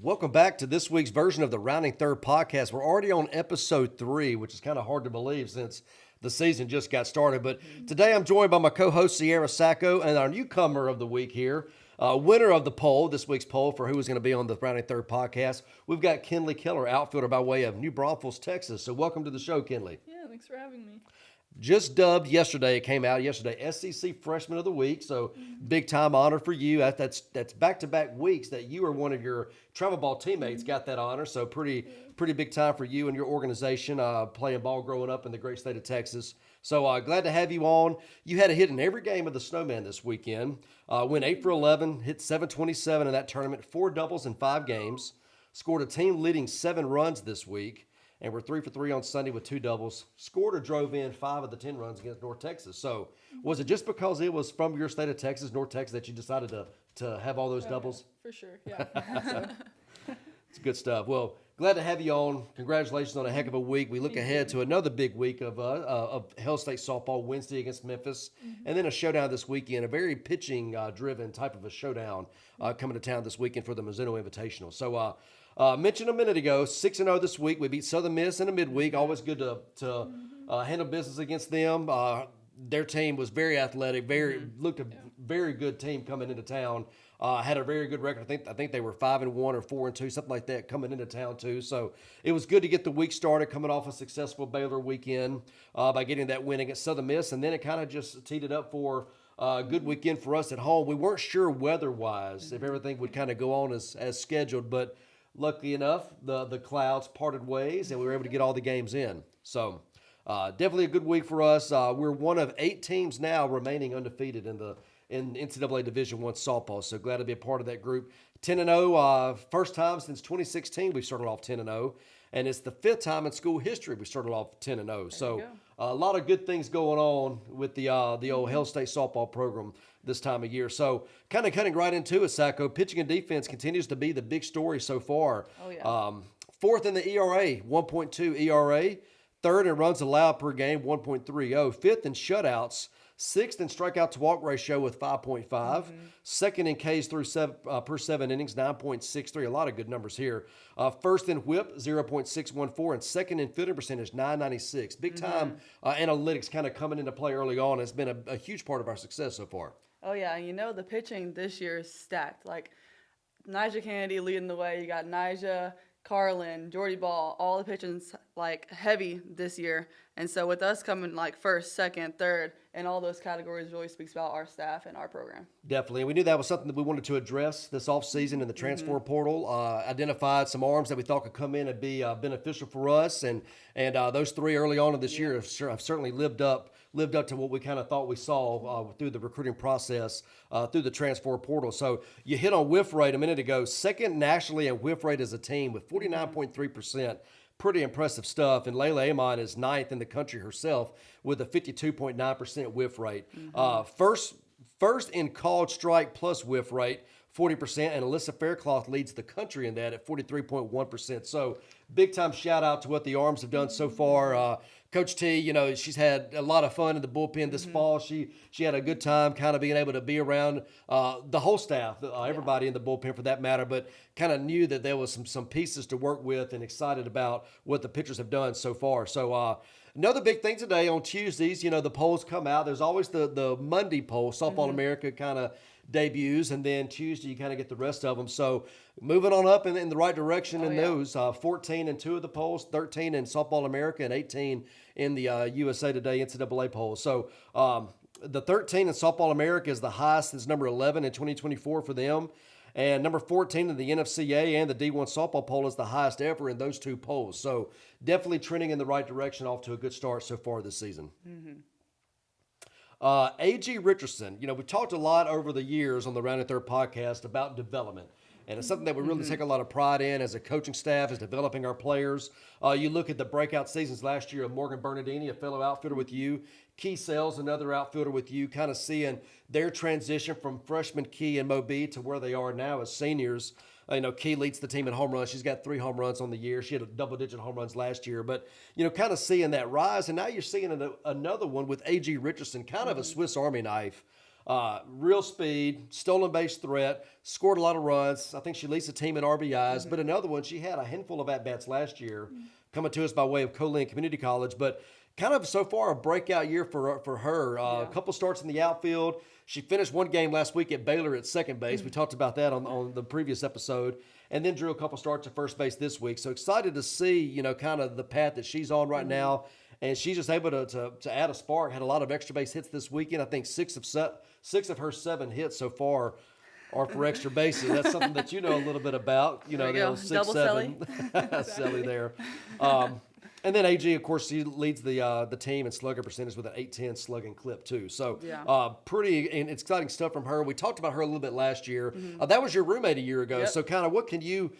Welcome back to this week's version of the Rounding Third podcast. We're already on episode 3, which is kind of hard to believe since the season just got started. But today I'm joined by my co-host Sierra Sacco and our newcomer of the week here, winner of the poll, this week's poll for who was going to be on the Rounding Third podcast. We've got Kinley Keller, outfielder by way of New Braunfels, Texas. So welcome to the show, Kinley. Yeah, thanks for having me. Just dubbed yesterday, it came out yesterday, SEC Freshman of the Week. So big time honor for you. That's back-to-back weeks that you or one of your travel ball teammates got that honor. So pretty big time for you and your organization playing ball growing up in the great state of Texas. So glad to have you on. You had a hit in every game of the Snowman this weekend. Went 8 for 11, hit 727 in that tournament, 4 doubles in 5 games. Scored a team-leading 7 runs this week. And we're 3 for 3 on Sunday with 2 doubles. Scored or drove in 5 of the 10 runs against North Texas. So was it just because it was from your state of Texas, North Texas, that you decided to have all those doubles? For sure, yeah. It's good stuff. Well, glad to have you on. Congratulations on a heck of a week. We look ahead to another big week of Hell State softball Wednesday against Memphis, and then a showdown this weekend, a very pitching-driven type of a showdown coming to town this weekend for the Mizuno Invitational. So mentioned a minute ago, 6-0 this week. We beat Southern Miss in the midweek. Always good to handle business against them. Their team was very athletic, looked a very good team coming into town. Had a very good record. I think they were 5-1 or 4-2, something like that, coming into town too. So it was good to get the week started, coming off a successful Baylor weekend by getting that win against Southern Miss, and then it kind of just teed it up for a good weekend for us at home. We weren't sure weather-wise if everything would kind of go on as scheduled, but luckily enough, the clouds parted ways, and we were able to get all the games in. So definitely a good week for us. We're one of 8 teams now remaining undefeated in NCAA Division I softball. So glad to be a part of that group. 10-0, first time since 2016 we've started off 10-0, and it's the 5th time in school history we started off 10-0. So a lot of good things going on with the old Hell State softball program this time of year. So kind of cutting right into it, Sacco. Pitching and defense continues to be the big story so far. Oh, yeah. 4th in the ERA, 1.2 ERA. 3rd in runs allowed per game, 1.30. 5th in shutouts. 6th in strikeout to walk ratio with 5.5. 2nd in Ks per 7 innings, 9.63. A lot of good numbers here. 1st in whip, 0.614. And 2nd in fielding percentage, 996. Big time analytics kind of coming into play early on. It's been a huge part of our success so far. Oh, yeah, and the pitching this year is stacked. Like, Nigel Kennedy leading the way. You got Nigel, Carlin, Jordy Ball, all the pitching's like heavy this year. And so with us coming like 1st, 2nd, 3rd, and all those categories really speaks about our staff and our program. Definitely. And we knew that was something that we wanted to address this offseason in the transfer portal. Identified some arms that we thought could come in and be beneficial for us. And those 3 early on in this year have certainly lived up to what we kind of thought we saw through the recruiting process, through the transfer portal. So you hit on whiff rate a minute ago. 2nd nationally in whiff rate as a team with 49.3%. Pretty impressive stuff. And Layla Amon is 9th in the country herself with a 52.9% whiff rate. First in called strike plus whiff rate, 40%, and Alyssa Faircloth leads the country in that at 43.1%. So big time shout out to what the Arms have done so far. Coach T, she's had a lot of fun in the bullpen this fall. She had a good time kind of being able to be around the whole staff, everybody in the bullpen for that matter, but kind of knew that there was some pieces to work with and excited about what the pitchers have done so far. So another big thing today on Tuesdays, the polls come out. There's always the Monday poll, Softball America kind of debuts, and then Tuesday you kind of get the rest of them. So moving on up in the right direction those, 14 in 2 of the polls, 13 in Softball America, and 18 in the USA Today NCAA poll. So the 13 in Softball America is the highest since number 11 in 2024 for them. And number 14 in the NFCA and the D1 softball poll is the highest ever in those 2 polls. So definitely trending in the right direction, off to a good start so far this season. A.G. Richardson, we've talked a lot over the years on the Rounding Third podcast about development. And it's something that we really take a lot of pride in as a coaching staff, is developing our players. You look at the breakout seasons last year of Morgan Bernardini, a fellow outfielder with you, Key Sales, another outfielder with you, kind of seeing their transition from freshman Key and Moby to where they are now as seniors. Key leads the team in home runs. She's got 3 home runs on the year. She had a double-digit home runs last year. But, kind of seeing that rise. And now you're seeing another one with A.G. Richardson, kind of a Swiss Army knife. Real speed, stolen base threat, scored a lot of runs. I think she leads the team in RBIs. But another one, she had a handful of at-bats last year coming to us by way of Kinley Community College. But kind of so far a breakout year for her. A couple starts in the outfield. She finished one game last week at Baylor at second base. We talked about that on the previous episode. And then drew a couple starts at first base this week. So excited to see, kind of the path that she's on right now. And she's just able to add a spark. Had a lot of extra base hits this weekend. I think six of her 7 hits so far are for extra bases. That's something that you know a little bit about. There you go. 6, Double 7. Selly there. And then AG, of course, she leads the team in slugging percentage with an 810 slugging clip too. So pretty and exciting stuff from her. We talked about her a little bit last year. That was your roommate a year ago. Yep. So kind of what can you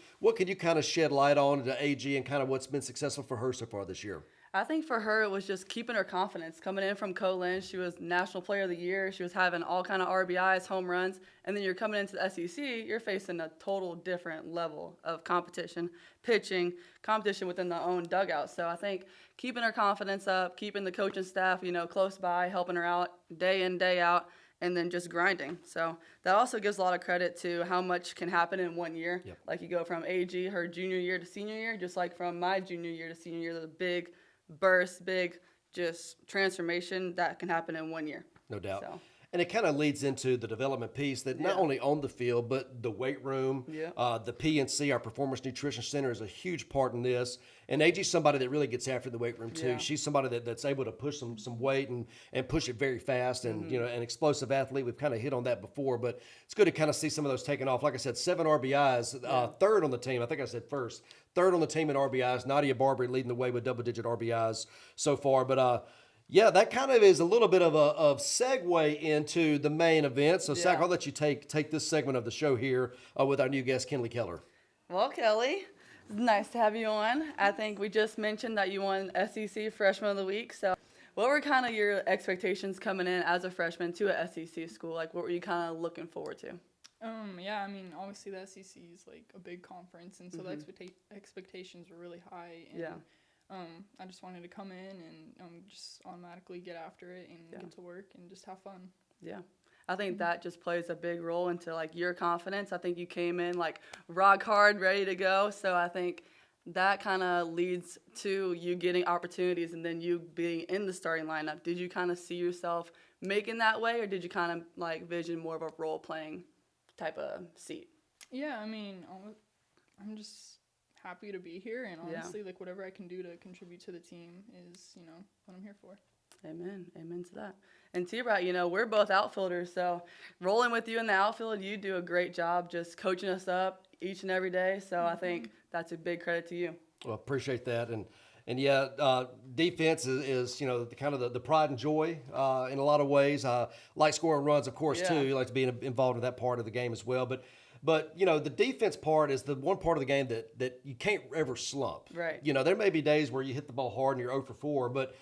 kind of shed light on to AG and kind of what's been successful for her so far this year? I think for her, it was just keeping her confidence. Coming in from Colin, she was National Player of the Year. She was having all kind of RBIs, home runs. And then you're coming into the SEC, you're facing a total different level of competition, pitching, competition within the own dugout. So I think keeping her confidence up, keeping the coaching staff, close by, helping her out day in, day out, and then just grinding. So that also gives a lot of credit to how much can happen in 1 year. Yep. Like you go from AG, her junior year to senior year, just like from my junior year to senior year, the big burst, big just transformation that can happen in 1 year. No doubt. So. And it kind of leads into the development piece that not only on the field, but the weight room, the PNC, our Performance Nutrition Center, is a huge part in this. And AG's somebody that really gets after the weight room too. Yeah. She's somebody that's able to push some weight and push it very fast. And, an explosive athlete. We've kind of hit on that before, but it's good to kind of see some of those taken off. Like I said, 7 RBIs, third on the team. I think I said first. Third on the team in RBIs. Nadia Barbary leading the way with double-digit RBIs so far. But, that kind of is a little bit of a segue into the main event. So, Zach, I'll let you take this segment of the show here with our new guest, Kinley Keller. Well, Kelly, it's nice to have you on. I think we just mentioned that you won SEC Freshman of the Week. So what were kind of your expectations coming in as a freshman to a SEC school? Like, what were you kind of looking forward to? Obviously the SEC is like a big conference, and so the expectations were really high. And, I just wanted to come in and just automatically get after it and get to work and just have fun. Yeah. I think that just plays a big role into like your confidence. I think you came in like rock hard, ready to go. So I think that kind of leads to you getting opportunities and then you being in the starting lineup. Did you kind of see yourself making that way, or did you kind of like vision more of a role playing type of seat? Yeah, I'm just happy to be here, and honestly, like whatever I can do to contribute to the team is, what I'm here for. Amen to that. And T-Brat, we're both outfielders, so rolling with you in the outfield, you do a great job just coaching us up each and every day. So I think that's a big credit to you. Well, appreciate that. And defense is kind of the pride and joy in a lot of ways. Like scoring runs, of course, too. You like to be involved in that part of the game as well. But the defense part is the one part of the game that you can't ever slump. Right. There may be days where you hit the ball hard and you're 0 for 4, but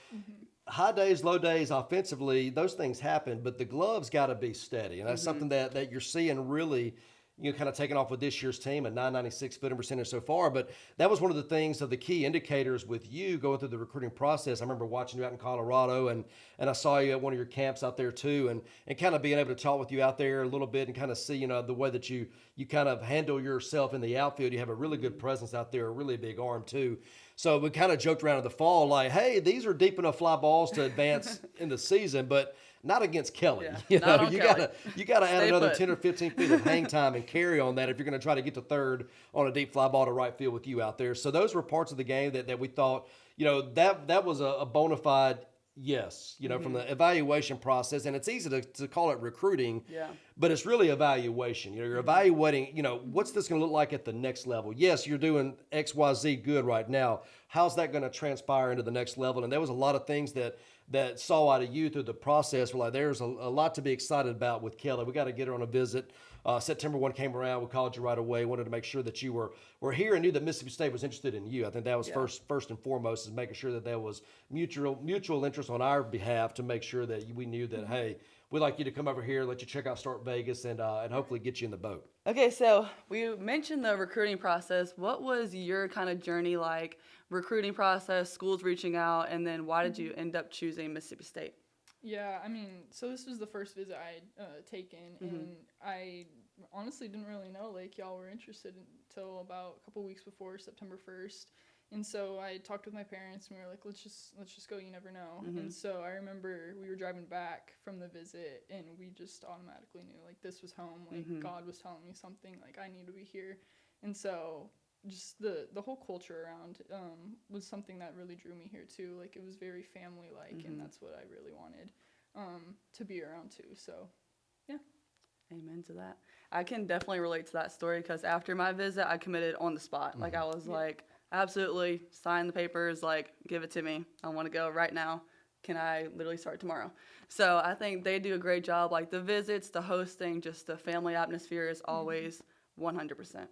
high days, low days offensively, those things happen, but the glove's got to be steady. And that's something that you're seeing really kind of taking off with this year's team, a 996 footing percentage so far. But that was one of the things of the key indicators with you going through the recruiting process. I remember watching you out in Colorado, and I saw you at one of your camps out there too, and kind of being able to talk with you out there a little bit and kind of see, the way that you kind of handle yourself in the outfield. You have a really good presence out there, a really big arm too. So we kind of joked around in the fall like, hey, these are deep enough fly balls to advance in the season, but not against Kelly. Yeah, you gotta add another put. 10 or 15 feet of hang time and carry on that if you're going to try to get to third on a deep fly ball to right field with you out there. So those were parts of the game that we thought, that was a bona fide yes, from the evaluation process. And it's easy to call it recruiting, but it's really evaluation. You're evaluating, what's this going to look like at the next level? Yes, you're doing X, Y, Z good right now. How's that going to transpire into the next level? And there was a lot of things that saw out of you through the process. We're like, there's a lot to be excited about with Keller. We got to get her on a visit. September 1 came around. We called you right away. Wanted to make sure that you were here and knew that Mississippi State was interested in you. I think that was first and foremost, is making sure that there was mutual interest on our behalf to make sure that we knew that, hey, we'd like you to come over here, let you check out Start Vegas, and hopefully get you in the boat. Okay, so we mentioned the recruiting process. What was your kind of journey like? Recruiting process, schools reaching out, and then why did you end up choosing Mississippi State? Yeah, I mean, so this was the first visit I had taken, and I honestly didn't really know like y'all were interested until about a couple weeks before September 1st. And so I talked with my parents, and we were like, let's just go. You never know. And so I remember we were driving back from the visit, and we just automatically knew like this was home. Like God was telling me something. Like I need to be here. And so just the whole culture around was something that really drew me here too. Like it was very family like, and that's what I really wanted to be around too. So yeah. Amen to that. I can definitely relate to that story because after my visit, I committed on the spot. Like I was like, absolutely, sign the papers, like give it to me. I want to go right now. Can I literally start tomorrow? So I think they do a great job. Like the visits, the hosting, just the family atmosphere is always 100%.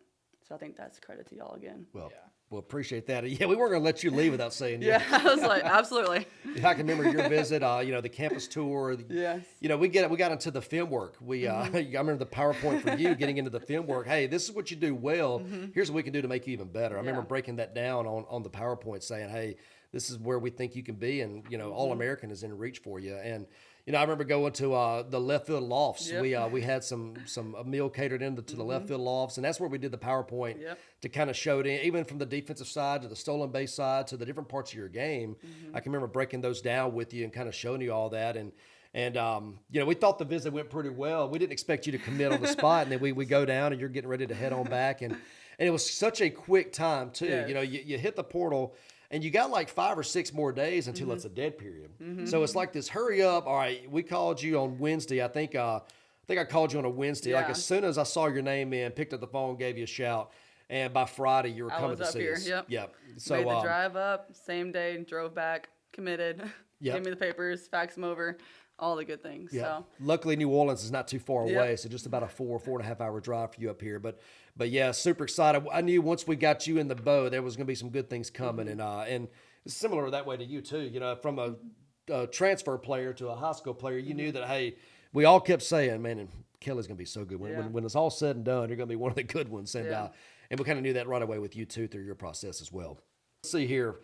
So I think that's credit to y'all again. Well, Well, appreciate that. Yeah, we weren't going to let you leave without saying yes. Yeah, I was like, absolutely. I can remember your visit, the campus tour. Yes. We got into the film work. I remember the PowerPoint for you getting into the film work. Hey, this is what you do well. Here's what we can do to make you even better. I remember breaking that down on the PowerPoint saying, hey, this is where we think you can be. And, All-American is in reach for you. And, I remember going to the left field lofts. Yep. We had a meal catered into the left field lofts, and that's where we did the PowerPoint to kind of show it in, even from the defensive side to the stolen base side to the different parts of your game. I can remember breaking those down with you and kind of showing you all that. And we thought the visit went pretty well. We didn't expect you to commit on the spot, and then we go down and you're getting ready to head on back. And it was such a quick time too. Yes. You hit the portal. And you got like 5 or 6 more days until it's a dead period. So it's like this hurry up. All right, we called you on Wednesday. I think I called you on a Wednesday. Like as soon as I saw your name in, picked up the phone, gave you a shout. And by Friday, you were coming to see us. Yep. So made the drive up, same day, drove back, committed, gave me the papers, faxed them over, all the good things. Yeah. So Luckily, New Orleans is not too far away, so just about a 4.5 hour drive for you up here. But yeah, super excited. I knew once we got you in the bow, there was going to be some good things coming, and it's similar that way to you too. From a transfer player to a high school player, you knew that hey, we all kept saying, man, and Kelly's going to be so good when it's all said and done. You're going to be one of the good ones, and we kind of knew that right away with you too through your process as well. Let's see here.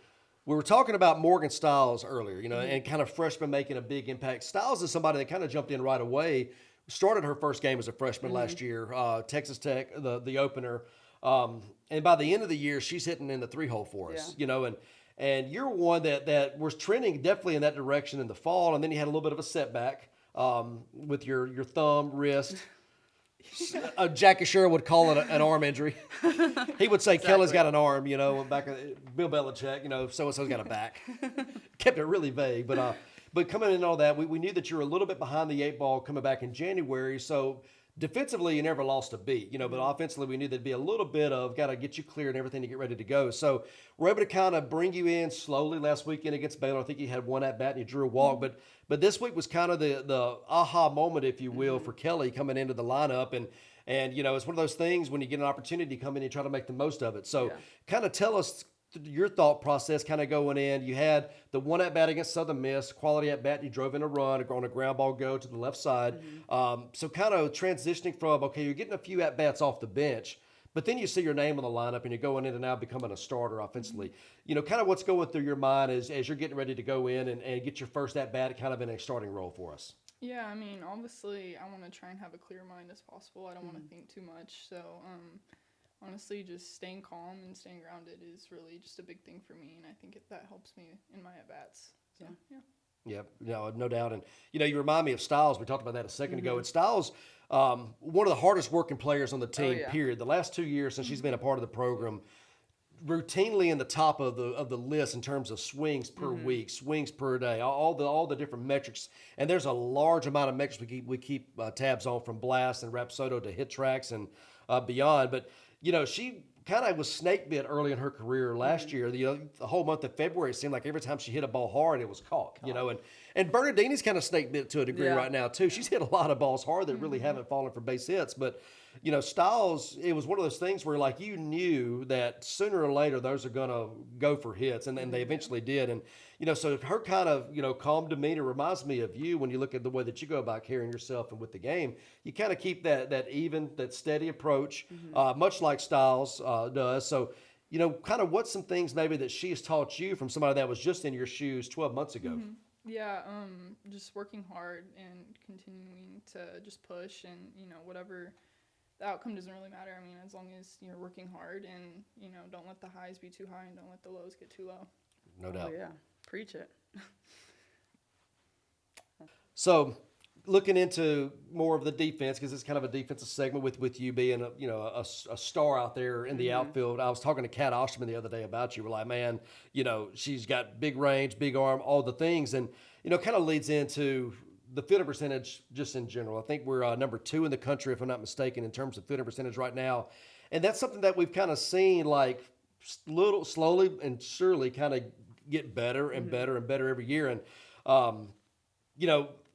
We were talking about Morgan Stiles earlier, and kind of freshman making a big impact. Stiles is somebody that kind of jumped in right away. Started her first game as a freshman last year, Texas Tech, the opener. And by the end of the year, she's hitting in the 3-hole for us, and you're one that was trending definitely in that direction in the fall. And then you had a little bit of a setback with your thumb, wrist. Jackie Sherrill would call it an arm injury. He would say Kelly's got an arm, back Bill Belichick, so-and-so's got a back. Kept it really vague, but coming in all that, we knew that you were a little bit behind the 8 ball coming back in January. So defensively, you never lost a beat, but offensively, we knew there'd be a little bit of got to get you clear and everything to get ready to go. So we're able to kind of bring you in slowly last weekend against Baylor. I think you had one at bat and you drew a walk, but this week was kind of the aha moment, if you will, for Kelly coming into the lineup. And it's one of those things when you get an opportunity to come in and try to make the most of it. So kind of tell us your thought process kind of going in. You had the one at bat against Southern Miss, quality at bat. You drove in a run on a ground ball go to the left side. So kind of transitioning from, okay, you're getting a few at bats off the bench, but then you see your name on the lineup and you're going in and now becoming a starter offensively. Kind of what's going through your mind as you're getting ready to go in and get your first at bat kind of in a starting role for us. Yeah, I mean, obviously, I want to try and have a clear mind as possible. I don't want to think too much. So, honestly, just staying calm and staying grounded is really just a big thing for me, and I think that helps me in my at-bats. So, Yeah, no doubt. And, you remind me of Stiles. We talked about that a second ago. And Stiles, one of the hardest working players on the team, period. The last 2 years since she's been a part of the program, routinely in the top of the list in terms of swings per week, swings per day, all the different metrics. And there's a large amount of metrics we keep tabs on, from blast and Rapsodo to hit tracks and beyond. But she kind of was snake bit early in her career last year. The whole month of February, it seemed like every time she hit a ball hard, it was caught. And Bernardini's kind of snake bit to a degree right now too. She's hit a lot of balls hard that really haven't fallen for base hits. But Stiles, it was one of those things where like you knew that sooner or later those are gonna go for hits, and they eventually did. And so her kind of calm demeanor reminds me of you when you look at the way that you go about carrying yourself and with the game. You kind of keep that even, that steady approach, much like Stiles does. So kind of what's some things maybe that she has taught you from somebody that was just in your shoes 12 months ago? Yeah, just working hard and continuing to just push, and whatever the outcome doesn't really matter. I mean, as long as you're working hard and don't let the highs be too high and don't let the lows get too low. No doubt. Oh, yeah, preach it. So, looking into more of the defense, because it's kind of a defensive segment with you being a star out there in the outfield. I was talking to Kat Osterman the other day about you. We're like, man, she's got big range, big arm, all the things, and kind of leads into the fielding percentage just in general. I think we're number 2 in the country, if I'm not mistaken, in terms of fielding percentage right now, and that's something that we've kind of seen like little slowly and surely kind of get better and better and better every year, and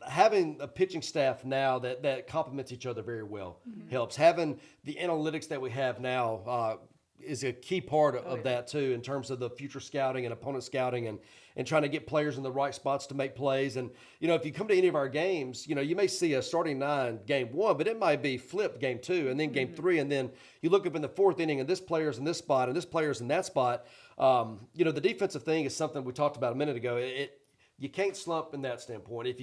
having a pitching staff now that complements each other very well helps. Having the analytics that we have now is a key part of that too, in terms of the future scouting and opponent scouting and trying to get players in the right spots to make plays. And, if you come to any of our games, you may see a starting 9 game 1, but it might be flipped game 2 and then game 3. And then you look up in the 4th inning and this player's in this spot and this player's in that spot. The defensive thing is something we talked about a minute ago. You can't slump in that standpoint. If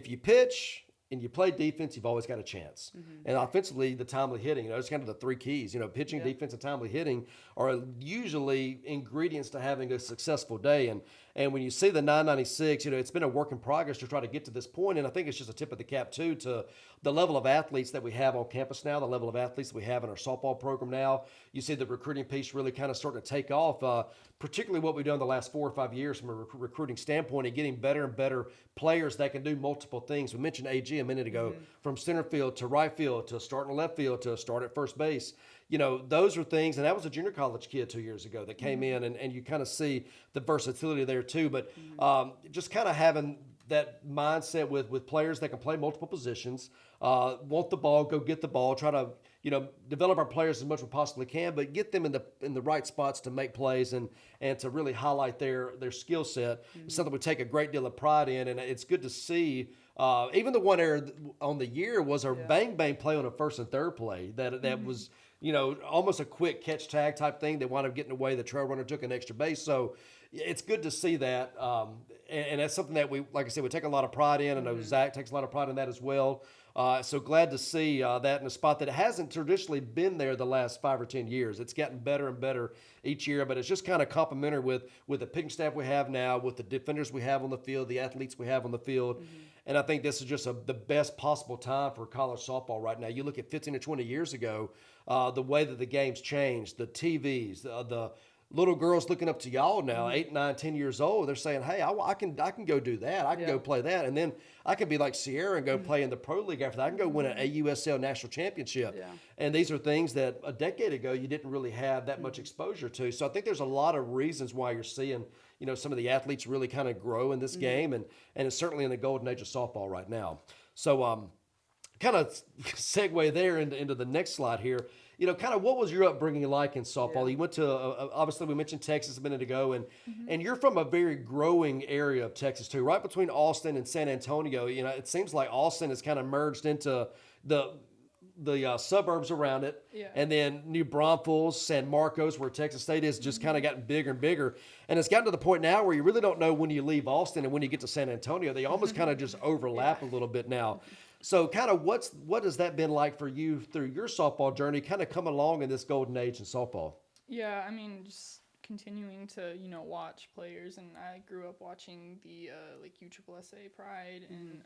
you pitch and you play defense, you've always got a chance. And offensively, the timely hitting, it's kind of the 3 keys. Pitching, defense, and timely hitting are usually ingredients to having a successful day. And when you see the 996, it's been a work in progress to try to get to this point. And I think it's just a tip of the cap too to the level of athletes that we have on campus now, the level of athletes that we have in our softball program now. You see the recruiting piece really kind of starting to take off, particularly what we've done the last 4 or 5 years from a recruiting standpoint and getting better and better players that can do multiple things. We mentioned AG a minute ago, from center field to right field to starting left field to start at first base. Those are things, and that was a junior college kid 2 years ago that came in, and you kind of see the versatility there too. But just kind of having that mindset with players that can play multiple positions, want the ball, go get the ball, try to develop our players as much as we possibly can, but get them in the right spots to make plays and to really highlight their skill set. It's something we take a great deal of pride in, and it's good to see. Even the one error on the year was a bang play on a first and third play that was almost a quick catch tag type thing that wound up getting away. The trail runner took an extra base, so it's good to see that, and that's something that we, like I said, we take a lot of pride in. I know Zach takes a lot of pride in that as well. So glad to see that in a spot that hasn't traditionally been there the last 5 or 10 years. It's gotten better and better each year, but it's just kind of complementary with the pitching staff we have now, with the defenders we have on the field, the athletes we have on the field. And I think this is just the best possible time for college softball right now. You look at 15 to 20 years ago, the way that the game's changed, the TVs, the little girls looking up to y'all now, 8, 9, 10 years old, they're saying, hey, I can go do that. I can go play that. And then I can be like Sierra and go play in the pro league after that. I can go win an AUSL national championship. Yeah. And these are things that a decade ago you didn't really have that much exposure to. So I think there's a lot of reasons why you're seeing, some of the athletes really kind of grow in this game. And it's certainly in the golden age of softball right now. So kind of segue there into the next slide here. Kind of what was your upbringing like in softball? Yeah. You went to, obviously we mentioned Texas a minute ago, and you're from a very growing area of Texas too, right between Austin and San Antonio. It seems like Austin has kind of merged into the suburbs around it. Yeah. And then New Braunfels, San Marcos, where Texas State is, just kind of gotten bigger and bigger. And it's gotten to the point now where you really don't know when you leave Austin and when you get to San Antonio. They almost kind of just overlap a little bit now. So kind of what has that been like for you through your softball journey, kind of coming along in this golden age in softball? Yeah, I mean, just continuing to, watch players. And I grew up watching the, USSSA Pride and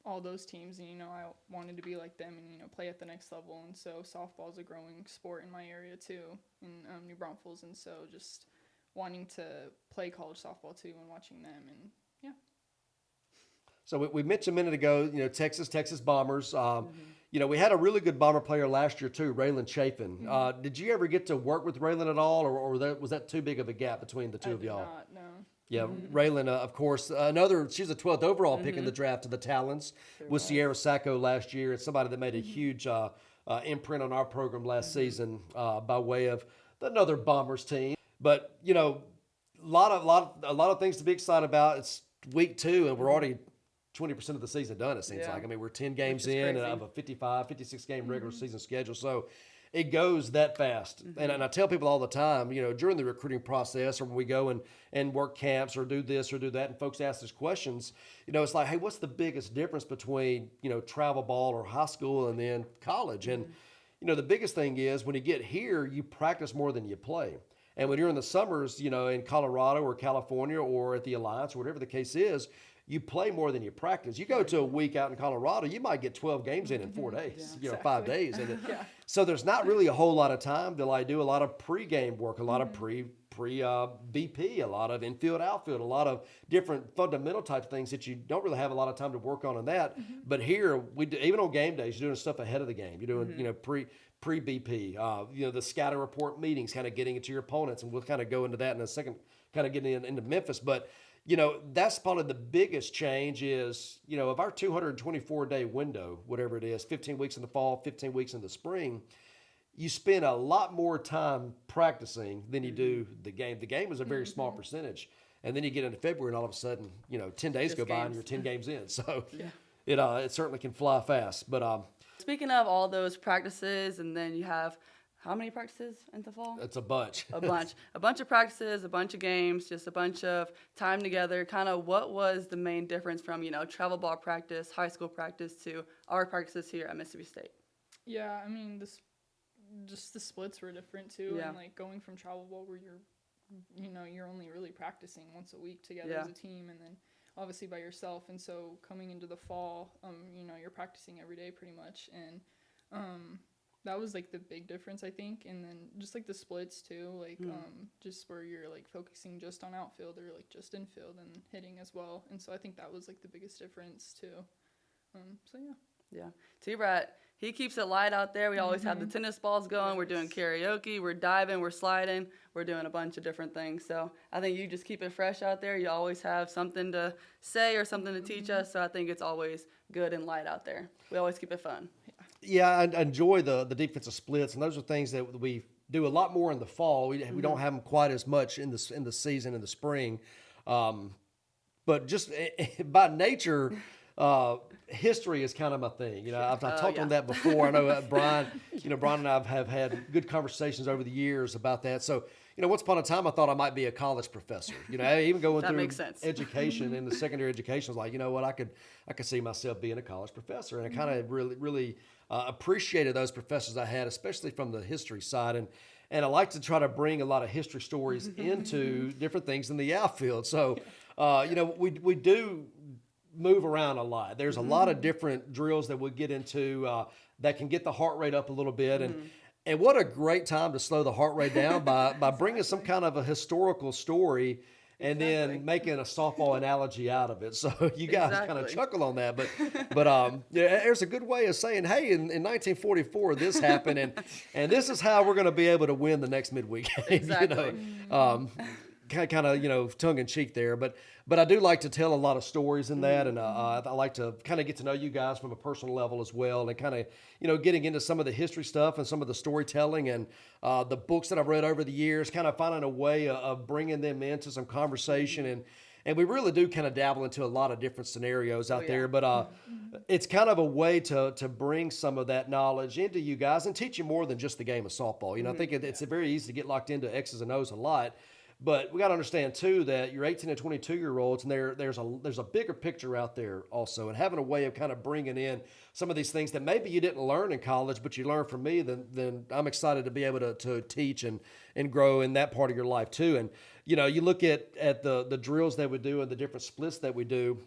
all those teams. And, I wanted to be like them and, play at the next level. And so softball is a growing sport in my area too, in New Braunfels. And so just wanting to play college softball too and watching them. And yeah. So we mentioned a minute ago, Texas Bombers. We had a really good Bomber player last year too, Raylan Chafin. Did you ever get to work with Raylan at all, or was that too big of a gap between the two of y'all? Not, no. Yeah, Raylan, of course, she's a 12th overall pick in the draft of the Talons with Sierra Sacco last year. It's somebody that made a huge imprint on our program last season by way of another Bombers team. But a lot of things to be excited about. It's week 2, and we're already 20% of the season done, it seems like. I mean, we're 10 games in of a 56 game regular season schedule. So it goes that fast. And I tell people all the time, during the recruiting process or when we go and work camps or do this or do that, and folks ask us questions, it's like, hey, what's the biggest difference between, travel ball or high school and then college? And, the biggest thing is when you get here, you practice more than you play. And when you're in the summers, in Colorado or California or at the Alliance or whatever the case is, you play more than you practice. You go to a week out in Colorado, you might get 12 games in 4 days, 5 days. And so there's not really a whole lot of time to do a lot of pregame work, a lot of pre BP, a lot of infield, outfield, a lot of different fundamental type things that you don't really have a lot of time to work on in that. But here, we do, even on game days, you're doing stuff ahead of the game. You're doing, pre-BP, the scouting report meetings, kind of getting into your opponents, and we'll kind of go into that in a second, kind of getting into Memphis. But that's probably the biggest change is, of our 224-day window, whatever it is, 15 weeks in the fall, 15 weeks in the spring, you spend a lot more time practicing than you do the game. The game is a very small percentage. And then you get into February and all of a sudden, 10 days go by and you're 10 games in. So it certainly can fly fast. But speaking of all those practices, and then you have how many practices in the fall? It's a bunch. A bunch of practices, a bunch of games, just a bunch of time together. Kind of what was the main difference from, travel ball practice, high school practice to our practices here at Mississippi State? Yeah, I mean, just the splits were different too. Yeah. And like going from travel ball where you're only really practicing once a week together as a team, and then obviously by yourself. And so coming into the fall, you're practicing every day pretty much. And, that was like the big difference, I think. And then just like the splits too, like just where you're like focusing just on outfield or like just infield and hitting as well. And so I think that was like the biggest difference too. Yeah. T-Brat, he keeps it light out there. We always have the tennis balls going. We're doing karaoke. We're diving. We're sliding. We're doing a bunch of different things. So I think you just keep it fresh out there. You always have something to say or something to teach us. So I think it's always good and light out there. We always keep it fun. Yeah, I enjoy the defensive splits, and those are things that we do a lot more in the fall. We don't have them quite as much in the season in the spring, but just by nature, history is kind of my thing. I've talked on that before. I know Brian and I have had good conversations over the years about that. So once upon a time, I thought I might be a college professor. Even going That through makes sense. education in the secondary education, I was like, what, I could see myself being a college professor, and I kind of really appreciated those professors I had, especially from the history side, and I like to try to bring a lot of history stories into different things in the outfield. So, we do move around a lot. There's a lot of different drills that we get into that can get the heart rate up a little bit, and what a great time to slow the heart rate down by bringing some kind of a historical story and then making a softball analogy out of it. So you guys kind of chuckle on that, but there's a good way of saying, hey, in 1944 this happened, and this is how we're going to be able to win the next midweek game. Kind of tongue in cheek there, but I do like to tell a lot of stories in that, and I like to kind of get to know you guys from a personal level as well, and kind of getting into some of the history stuff and some of the storytelling and the books that I've read over the years, kind of finding a way of bringing them into some conversation, and we really do kind of dabble into a lot of different scenarios out there, but it's kind of a way to bring some of that knowledge into you guys and teach you more than just the game of softball. I think it's very easy to get locked into X's and O's a lot. But we got to understand too that you're 18 and 22-year-olds, and there's a bigger picture out there also, and having a way of kind of bringing in some of these things that maybe you didn't learn in college, but you learned from me. Then I'm excited to be able to teach and grow in that part of your life too. And you look at the drills that we do and the different splits that we do.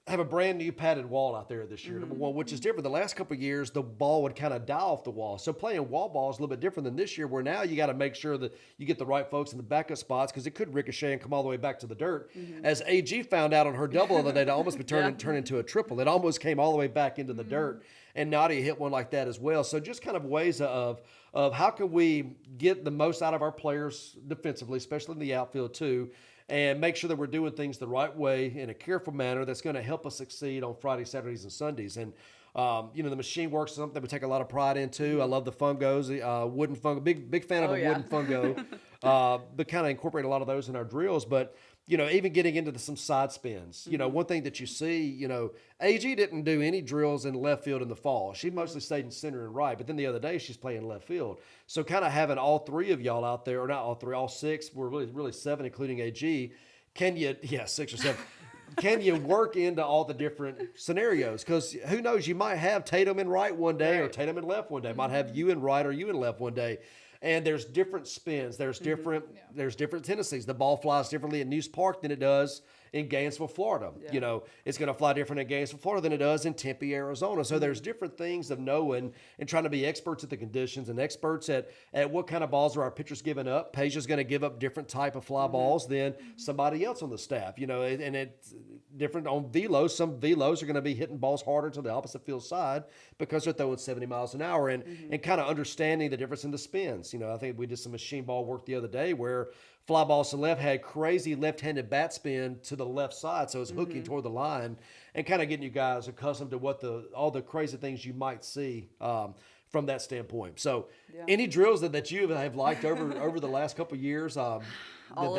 Have a brand new padded wall out there this year, number one, which is different. The last couple of years, the ball would kind of die off the wall. So playing wall ball is a little bit different than this year, where now you got to make sure that you get the right folks in the backup spots, because it could ricochet and come all the way back to the dirt. As AG found out on her double the other day, to almost be turned into a triple. It almost came all the way back into the dirt, and Nadia hit one like that as well. So just kind of ways of how can we get the most out of our players defensively, especially in the outfield too, and make sure that we're doing things the right way in a careful manner that's going to help us succeed on Fridays, Saturdays, and Sundays. And, the machine works is something we take a lot of pride into. I love the fungos, wooden fungo, big fan of a wooden fungo, but kind of incorporate a lot of those in our drills. But, even getting into some side spins. One thing that you see, AG didn't do any drills in left field in the fall. She mostly stayed in center and right, but then the other day she's playing left field. So kind of having all three of y'all out there, or not all three, all six, we're really seven, including AG. Six or seven. Can you work into all the different scenarios? Because who knows, you might have Tatum in right one day or Tatum in left one day. Might have you in right or you in left one day. And there's different spins. There's different tendencies. The ball flies differently at News Park than it does in Gainesville, Florida. Yeah. It's going to fly different in Gainesville, Florida than it does in Tempe, Arizona. So there's different things of knowing and trying to be experts at the conditions and experts at what kind of balls are our pitchers giving up. Peja's going to give up different type of fly balls than somebody else on the staff. And it's different on velos. Some velos are going to be hitting balls harder to the opposite field side because they're throwing 70 miles an hour and kind of understanding the difference in the spins. I think we did some machine ball work the other day where fly balls to left had crazy left-handed bat spin to the left side, so it's hooking toward the line and kind of getting you guys accustomed to what all the crazy things you might see from that standpoint. So, any drills that you have liked over the last couple of years that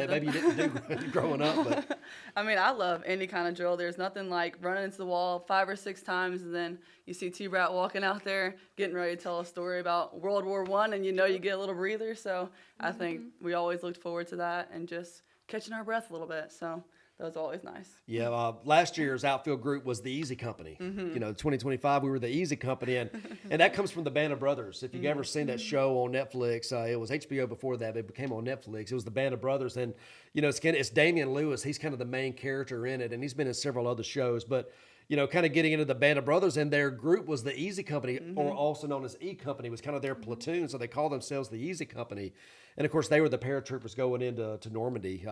maybe you didn't do growing up? But I mean, I love any kind of drill. There's nothing like running into the wall 5 or 6 times, and then you see T-Brat walking out there getting ready to tell a story about World War I, and you get a little breather. So I think we always looked forward to that and just catching our breath a little bit. So that was always nice. Yeah, last year's outfield group was the Easy Company. 2025, we were the Easy Company, and that comes from the Band of Brothers. If you've ever seen that show on Netflix, it was HBO before that, but it became on Netflix. It was the Band of Brothers, and it's Damian Lewis. He's kind of the main character in it, and he's been in several other shows, but kind of getting into the Band of Brothers, and their group was the Easy Company, or also known as E Company, was kind of their platoon, so they call themselves the Easy Company. And, of course, they were the paratroopers going into Normandy,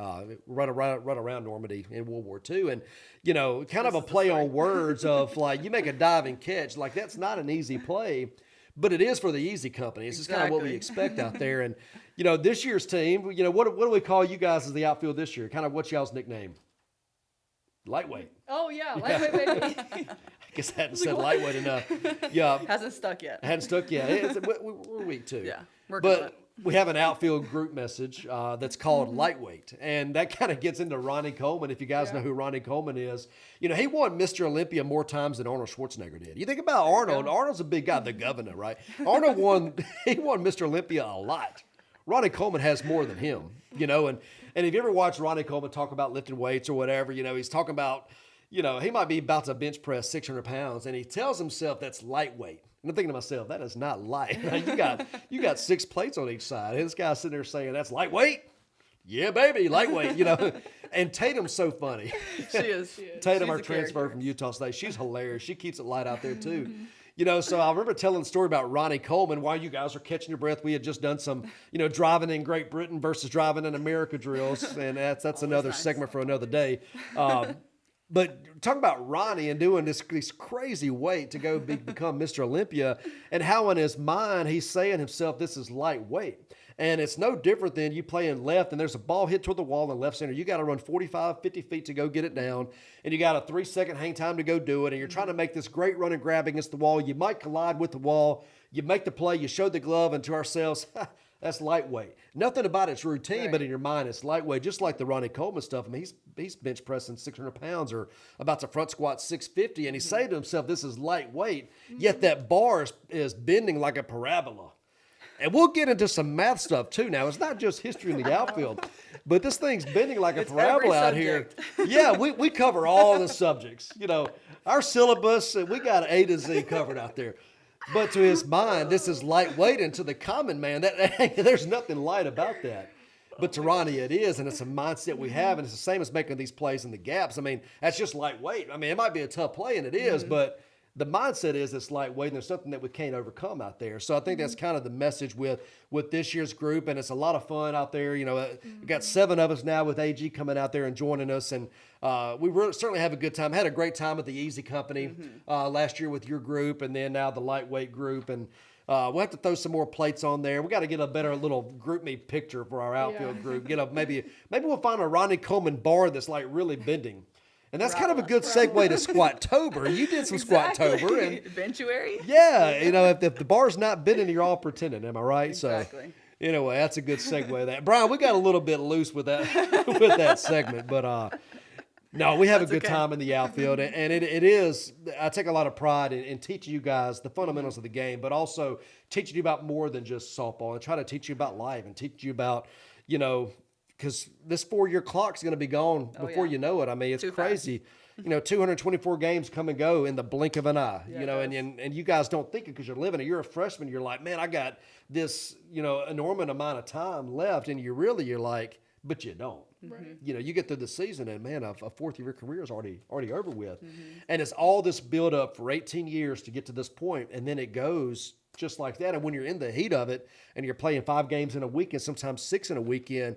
run around Normandy in World War II. And, kind of a play on words of, like, you make a dive and catch. Like, that's not an easy play, but it is for the Easy Company. It's just kind of what we expect out there. And, this year's team, what do we call you guys as the outfield this year? Kind of what's y'all's nickname? Lightweight. Oh, yeah, lightweight, baby. I guess I hadn't said lightweight enough. Yeah. Hasn't stuck yet. We're week 2. Yeah, working on it. We have an outfield group message that's called Lightweight, and that kind of gets into Ronnie Coleman. If you guys know who Ronnie Coleman is, he won Mr. Olympia more times than Arnold Schwarzenegger did. You think about Arnold. Arnold's a big guy, the governor, right? Arnold won Mr. Olympia a lot. Ronnie Coleman has more than him, and if you ever watch Ronnie Coleman talk about lifting weights or whatever, he's talking about, he might be about to bench press 600 pounds, and he tells himself that's lightweight. And I'm thinking to myself, that is not light. You got 6 plates on each side. And this guy's sitting there saying, that's lightweight? Yeah, baby, lightweight, And Tatum's so funny. She is. Tatum, She's our a transfer character. from Utah State, she's hilarious. She keeps it light out there, too. So I remember telling the story about Ronnie Coleman while you guys were catching your breath. We had just done some, driving in Great Britain versus driving in America drills. And that's another segment for another day. But talk about Ronnie and doing this crazy weight to go become Mr. Olympia, and how in his mind he's saying himself, this is lightweight. And it's no different than you playing left and there's a ball hit toward the wall in left center. You got to run 45, 50 feet to go get it down, and you got a 3-second hang time to go do it, and you're trying to make this great run and grab against the wall. You might collide with the wall. You make the play. You show the glove, and to ourselves, that's lightweight. Nothing about it's routine, but in your mind, it's lightweight. Just like the Ronnie Coleman stuff. I mean, he's bench pressing 600 pounds or about to front squat 650, and he's saying to himself, this is lightweight, yet that bar is bending like a parabola. And we'll get into some math stuff, too. Now, it's not just history in the outfield, but this thing's bending like a parabola out here. Yeah, we cover all the subjects. Our syllabus, we got A to Z covered out there. But to his mind, this is lightweight, and to the common man, there's nothing light about that. But to Ronnie, it is, and it's a mindset we have, and it's the same as making these plays in the gaps. I mean, that's just lightweight. I mean, it might be a tough play, and it is, but the mindset is it's lightweight, and there's something that we can't overcome out there. So I think that's kind of the message with this year's group, and it's a lot of fun out there. We got 7 of us now with AG coming out there and joining us, and we certainly have a good time. Had a great time at the Easy Company last year with your group, and then now the lightweight group, and we'll have to throw some more plates on there. We got to get a better little group me picture for our outfield group. Maybe we'll find a Ronnie Coleman bar that's like really bending. And that's kind of a good segue to Squat-tober. You did some Squat-tober. And Benchuary? yeah, if the bar's not bending, you're all pretending. Am I right? Exactly. Anyway, that's a good segue. That Brian, we got a little bit loose with that with that segment, but no, we have a good time in the outfield, and it is. I take a lot of pride in teaching you guys the fundamentals of the game, but also teaching you about more than just softball, and try to teach you about life and teach you about, because this 4-year clock is going to be gone before you know it. I mean, it's crazy. 224 games come and go in the blink of an eye, and you guys don't think it because you're living it. You're a freshman. You're like, man, I got this, enormous amount of time left. And you're like, but you don't. Right. You get through the season and man, a fourth year career is already over with. And it's all this build up for 18 years to get to this point. And then it goes just like that. And when you're in the heat of it and you're playing 5 games in a weekend, sometimes 6 in a weekend,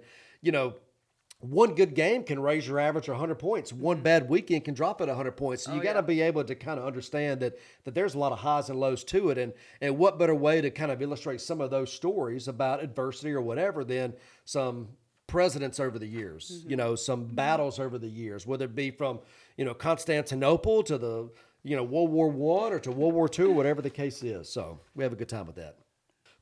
one good game can raise your average 100 points. One bad weekend can drop it 100 points. So you got to be able to kind of understand that there's a lot of highs and lows to it. And what better way to kind of illustrate some of those stories about adversity or whatever than some presidents over the years, some battles over the years, whether it be from, Constantinople to the, World War I or to World War II, whatever the case is. So we have a good time with that.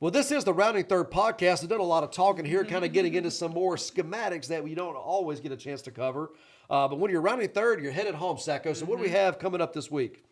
Well, this is the Rounding Third podcast. I've done a lot of talking here, kind of getting into some more schematics that we don't always get a chance to cover. But when you're rounding third, you're headed home, Sacco. So what do we have coming up this week?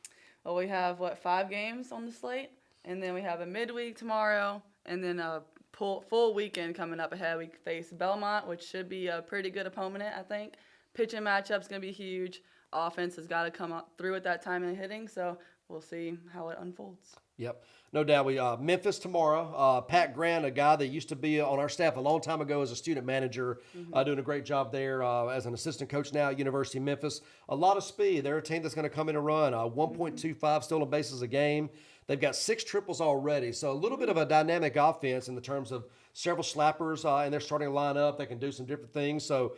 Well, we have, 5 games on the slate? And then we have a midweek tomorrow, and then a full weekend coming up ahead. We face Belmont, which should be a pretty good opponent, I think. Pitching matchup's going to be huge. Offense has got to come up through at that time in hitting, so we'll see how it unfolds. Yep, no doubt. We Memphis tomorrow. Pat Grant, a guy that used to be on our staff a long time ago as a student manager, doing a great job there as an assistant coach now at University of Memphis. A lot of speed. They're a team that's going to come in and run 1.25 stolen bases a game. They've got 6 triples already, so a little bit of a dynamic offense in the terms of several slappers in their starting lineup. They can do some different things, so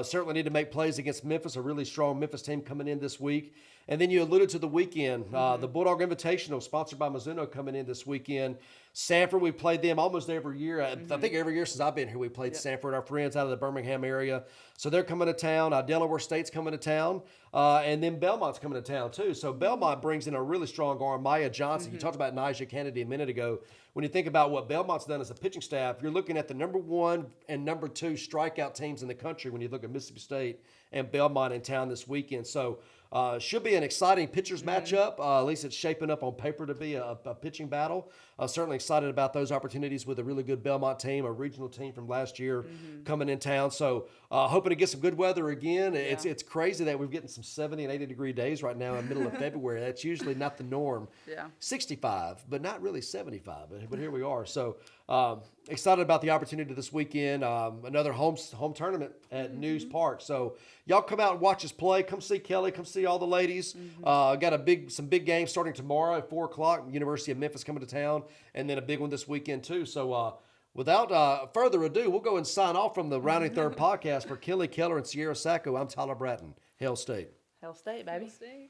certainly need to make plays against Memphis, a really strong Memphis team coming in this week. And then you alluded to the weekend, the Bulldog Invitational, sponsored by Mizuno, coming in this weekend. Sanford, we played them almost every year. I think every year since I've been here, we played Sanford, our friends out of the Birmingham area. So they're coming to town. Delaware State's coming to town. And then Belmont's coming to town, too. So Belmont brings in a really strong arm. Maya Johnson, you talked about Nigel Kennedy a minute ago. When you think about what Belmont's done as a pitching staff, you're looking at the number 1 and number 2 strikeout teams in the country when you look at Mississippi State and Belmont in town this weekend. So should be an exciting pitchers matchup. At least it's shaping up on paper to be a pitching battle. Certainly excited about those opportunities with a really good Belmont team, a regional team from last year coming in town. So hoping to get some good weather again. Yeah. It's crazy that we're getting some 70 and 80 degree days right now in the middle of February. That's usually not the norm. Yeah. 65, but not really 75. But here we are. So excited about the opportunity this weekend. Another home tournament at News Park. So y'all come out and watch us play. Come see Kelly. Come see all the ladies. Got some big games starting tomorrow at 4:00. University of Memphis coming to town, and then a big one this weekend too. So without further ado, we'll go and sign off from the Rounding Third podcast for Kinley, Keller, and Sierra Sacco. I'm Tyler Bratton. Hail State. Hail State, baby. Hail State.